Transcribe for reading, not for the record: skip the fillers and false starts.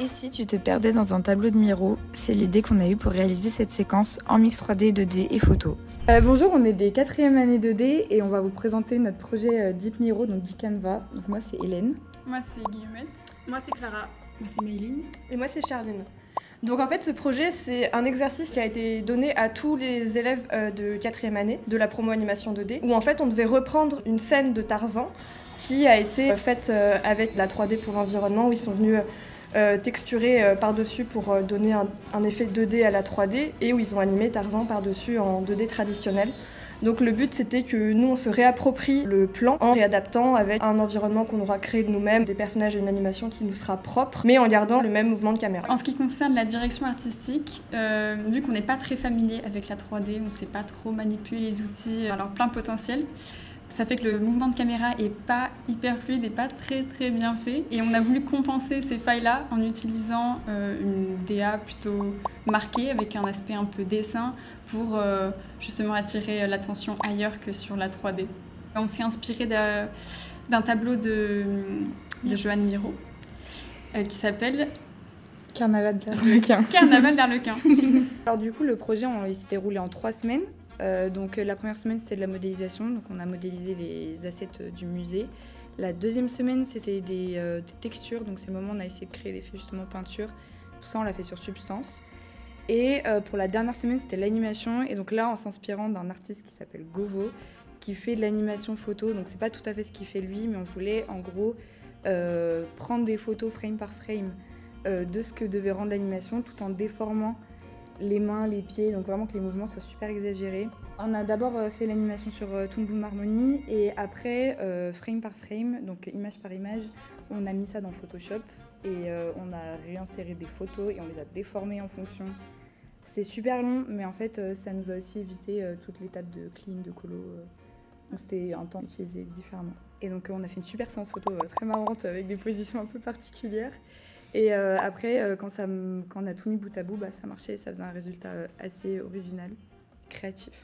Et si tu te perdais dans un tableau de Miro, c'est l'idée qu'on a eue pour réaliser cette séquence en mix 3D, 2D et photo. Bonjour, on est des 4e années 2D et on va vous présenter notre projet Deep Miro, donc Deep Canva. Donc moi c'est Hélène. Moi c'est Guillemette. Moi c'est Clara. Moi c'est Mayline. Et moi c'est Chardine. Donc en fait ce projet c'est un exercice qui a été donné à tous les élèves de 4e année de la promo animation 2D où en fait on devait reprendre une scène de Tarzan qui a été faite avec la 3D pour l'environnement où ils sont venus texturer par-dessus pour donner un effet 2D à la 3D et où ils ont animé Tarzan par-dessus en 2D traditionnel. Donc le but c'était que nous on se réapproprie le plan en réadaptant avec un environnement qu'on aura créé de nous-mêmes, des personnages et une animation qui nous sera propre, mais en gardant le même mouvement de caméra. En ce qui concerne la direction artistique, vu qu'on n'est pas très familier avec la 3D, on ne sait pas trop manipuler les outils à leur plein potentiel, ça fait que le mouvement de caméra est pas hyper fluide et pas très bien fait. Et on a voulu compenser ces failles-là en utilisant une DA plutôt marquée avec un aspect un peu dessin pour justement attirer l'attention ailleurs que sur la 3D. On s'est inspiré d'un tableau de Johan Miro qui s'appelle Carnaval d'Arlequin. Carnaval d'Arlequin. Alors du coup le projet il s'est déroulé en 3 semaines. Donc la première semaine c'était de la modélisation, donc on a modélisé les assets du musée. La deuxième semaine c'était des textures, donc c'est le moment où on a essayé de créer des effets justement peinture. Tout ça on l'a fait sur Substance. Et pour la dernière semaine c'était l'animation, et donc là en s'inspirant d'un artiste qui s'appelle Govo, qui fait de l'animation photo, donc c'est pas tout à fait ce qu'il fait lui, mais on voulait en gros prendre des photos frame par frame de ce que devait rendre l'animation tout en déformant les mains, les pieds, donc vraiment que les mouvements soient super exagérés. On a d'abord fait l'animation sur Toon Boom Harmony et après, frame par frame, donc image par image, on a mis ça dans Photoshop et on a réinséré des photos et on les a déformées en fonction. C'est super long, mais en fait, ça nous a aussi évité toute l'étape de clean, de colo. Donc c'était un temps utilisé différemment. Et donc on a fait une super séance photo très marrante avec des positions un peu particulières. Et après, quand on a tout mis bout à bout, ça marchait, ça faisait un résultat assez original, créatif.